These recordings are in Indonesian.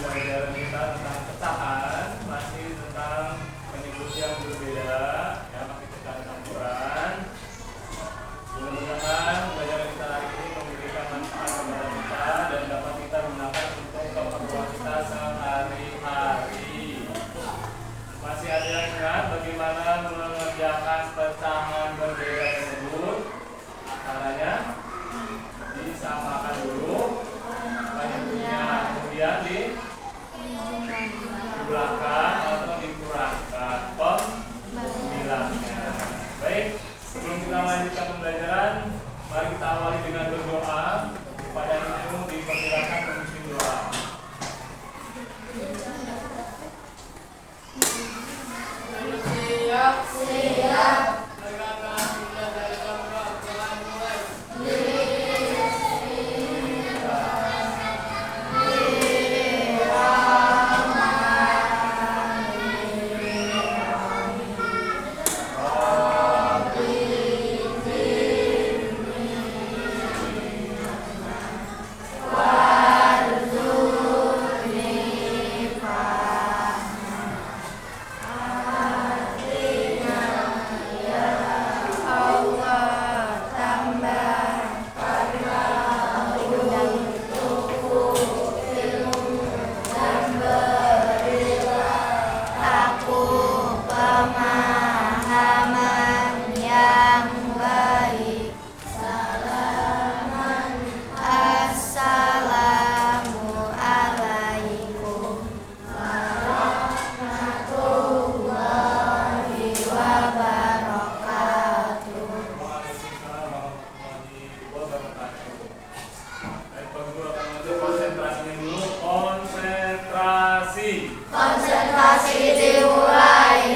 pembelajaran kita tentang pecahan, masih tentang penyebut yang berbeda, ya pakai pecahan campuran. Mudah-mudahan pembelajaran kita hari ini memberikan manfaat kepada kita dan dapat kita gunakan untuk keperluan kita sehari-hari. Masih ada yang ingat bagaimana mengerjakan pecahan berbeda tersebut? Caranya disamakan dulu banyaknya, kemudian dijumlahkan atau dikurangkan pemilahnya. Baik, sebelum kita lanjutkan pembelajaran, mari kita awali dengan berdoa. Pada itu dipersilakan memimpin doa. Siap. Konsentrasi dimulai.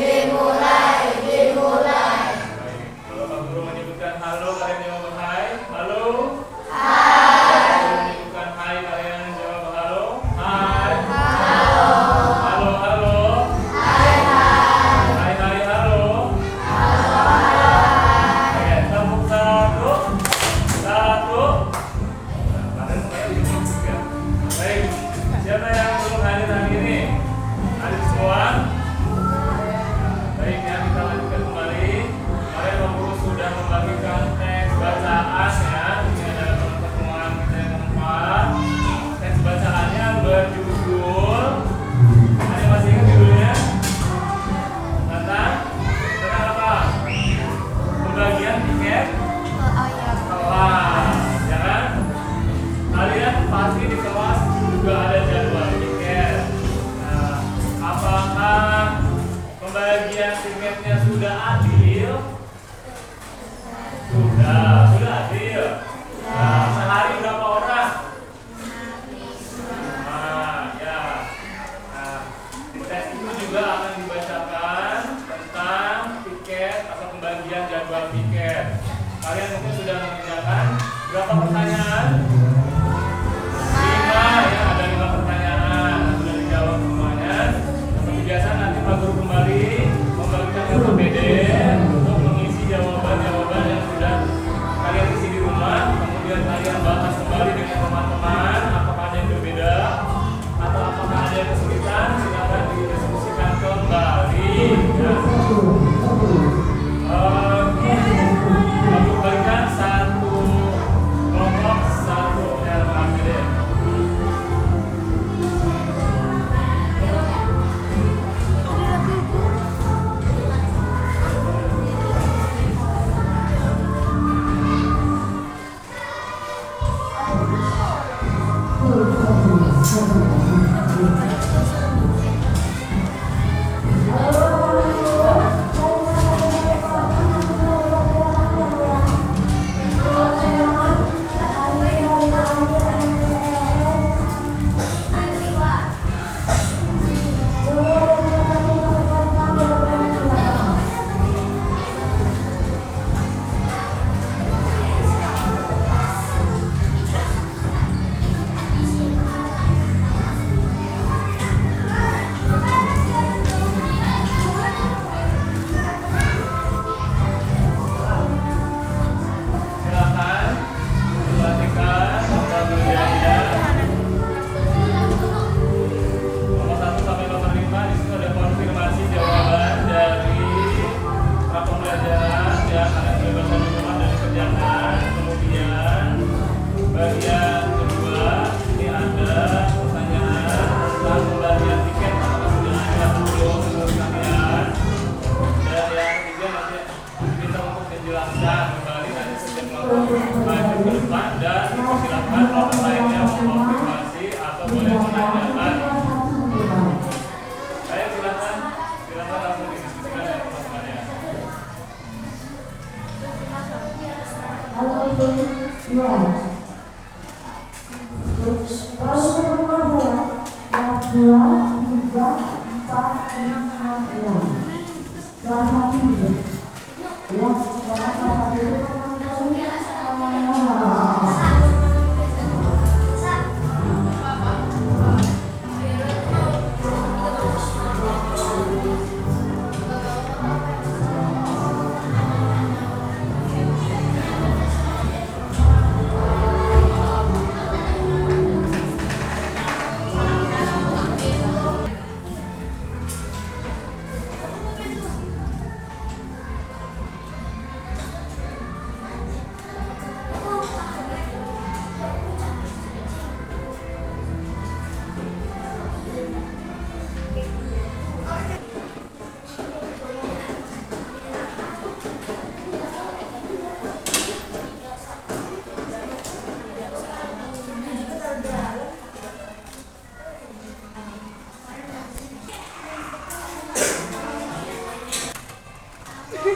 Baik, kalau Pak Guru menyebutkan halo, kalian jawab hai. Halo. Hai. Kalau menyebutkan hai, kalian jawab halo. Hai. Halo. Halo, halo. Hai, hai. Hai, hai, halo. Halo, hai. Oke, tepuk satu. Satu. Nah, kalian semuanya juga. Baik, siapa yang belum hadir hari ini? Hadir semua?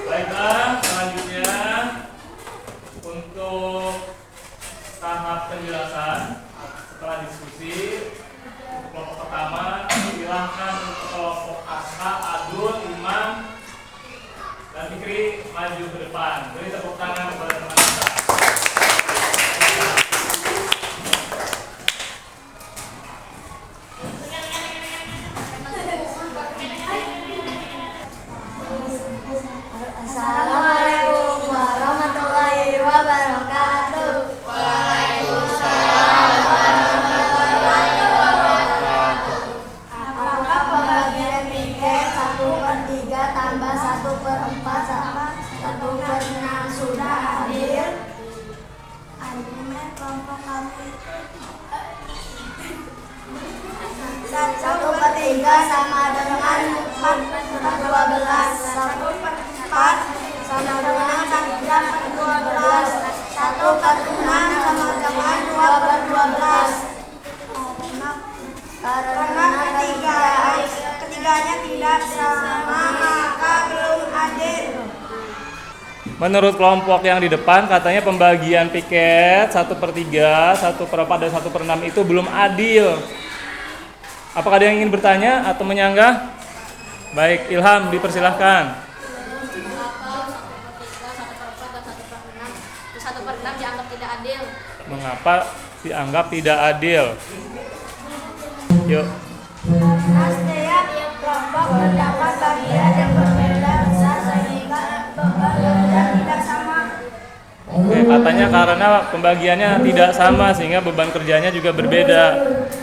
Baiklah, selanjutnya untuk tahap penjelasan setelah diskusi kelompok pertama, silahkan untuk kelompok Asha, Adul, Imam, dan Fikri maju ke depan. Beri tepuk tangan kepada teman kita. Assalamualaikum warahmatullahi wabarakatuh. Waalaikumsalam warahmatullahi wabarakatuh. Apakah pembagian piket 1/3 tambah 1/4 sama 1/6 sudah adil? Argumen kelompok kami 1/3 sama dengan 4/12, 1/4 sama dengan 3/12, 1/6 sama dengan 2/12. Karena ketiganya tidak sama maka belum adil. Menurut kelompok yang di depan, katanya pembagian piket 1/3, 1/4, dan 1/6 itu belum adil. Apakah ada yang ingin bertanya atau menyanggah? Baik, Ilham, dipersilahkan. 1/6 dianggap tidak adil. Mengapa dianggap tidak adil? Yuk. Karena setiap kelompok mendapat bagian yang berbeda besar sehingga beban tidak sama. Oke, katanya karena pembagiannya tidak sama sehingga beban kerjanya juga berbeda.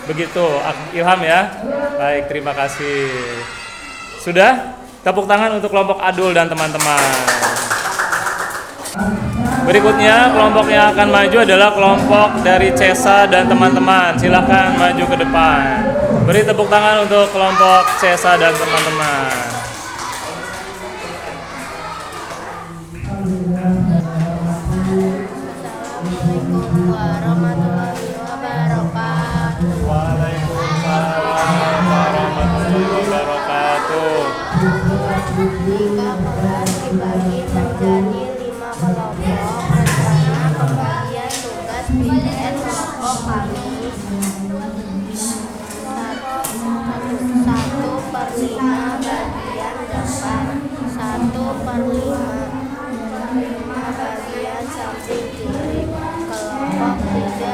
Begitu, Ilham ya. Baik, terima kasih. Sudah? Tepuk tangan untuk kelompok Adul dan teman-teman. Berikutnya kelompok yang akan maju adalah kelompok dari Cesa dan teman-teman. Silakan maju ke depan. Beri tepuk tangan untuk kelompok Cesa dan teman-teman. Assalamualaikum warahmatullahi wabarakatuh. Waalaikumsalam warahmatullahi wabarakatuh. Jika kelas dibagi menjadi 5 kelompok, rencana pembagian tugas piket kelompok kami 1/5 bagian depan, 1/5 bagian samping kiri, kelompok 3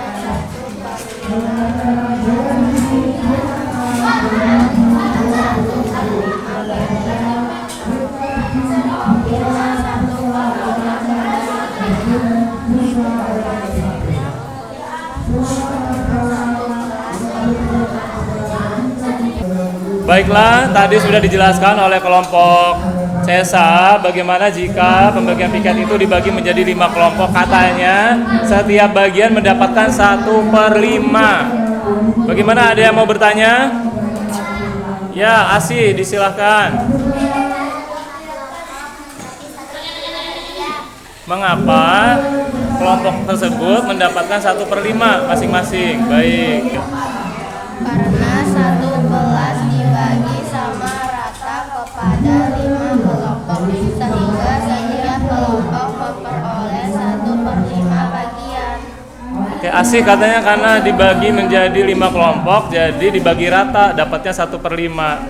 Baiklah, tadi sudah dijelaskan oleh kelompok Cesa bagaimana jika pembagian piket itu dibagi menjadi 5 kelompok. Katanya setiap bagian mendapatkan 1/5. Bagaimana, ada yang mau bertanya? Ya, Asi, disilahkan. Mengapa kelompok tersebut mendapatkan 1/5 masing-masing? Baik. Karena 1 kelas dibagi sama rata kepada 5 kelompok, sehingga setiap kelompok memperoleh 1/5 bagian. Oke, asih katanya karena dibagi menjadi 5 kelompok, jadi dibagi rata, dapatnya 1/5.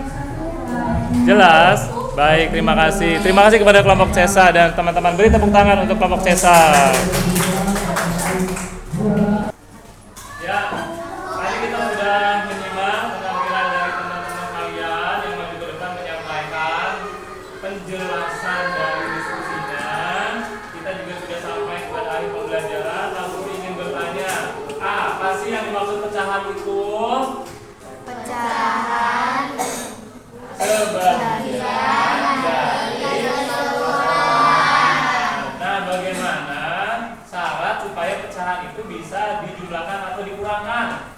Jelas? Baik, terima kasih. Terima kasih kepada kelompok CESA dan teman-teman. Beri tepuk tangan untuk kelompok CESA. Ya, tadi kita sudah menyimak penampilan dari teman-teman kalian yang maju ke depan menyampaikan penjelasan dari diskusinya. Kita juga sudah sampai kepada akhir pembelajaran. Lalu ingin bertanya, apa sih yang dimaksud pecahan itu? Pecahan Sebagian dari Nah, bagaimana syarat supaya pecahan itu bisa dijumlahkan atau dikurangkan?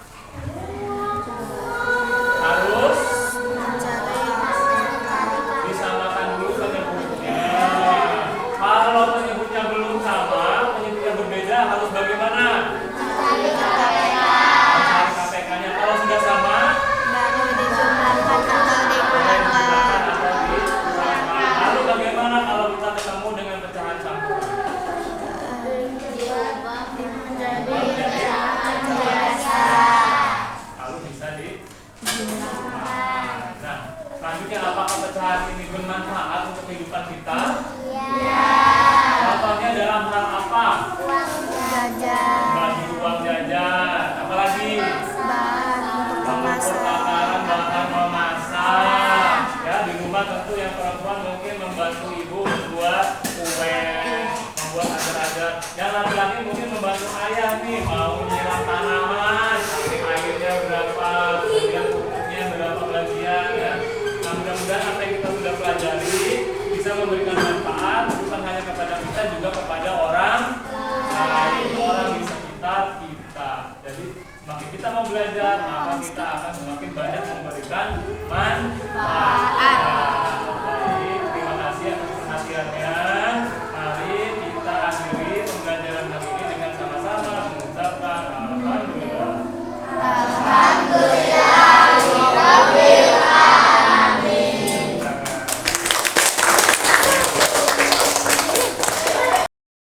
Harus disamakan dulu penyebutnya. Kalau penyebutnya belum sama, penyebutnya berbeda, harus bagaimana? Mencari KPK-nya. Kalau sudah sama, baru dijumlahkan atau dikurangkan. lalu bagaimana kalau kita ketemu dengan pecahan campur? Diubah menjadi pecahan biasa. Lalu bisa Nah, selanjutnya apakah pecahan ini bermanfaat untuk kehidupan kita? Contohnya dalam hal apa? Jajan, Bagi uang jajan, apalagi bahan untuk mengukur memasak. takaran bahan memasak. Ya, di rumah tentu yang perempuan mungkin membantu ibu membuat kue, membuat agar-agar. Yang laki-laki mungkin membantu ayah nih, mau nyiram tanaman, tapi airnya berapa, kemudian pupuknya berapa bagian ya. Nah, mudah-mudahan apa yang kita sudah pelajari bisa memberikan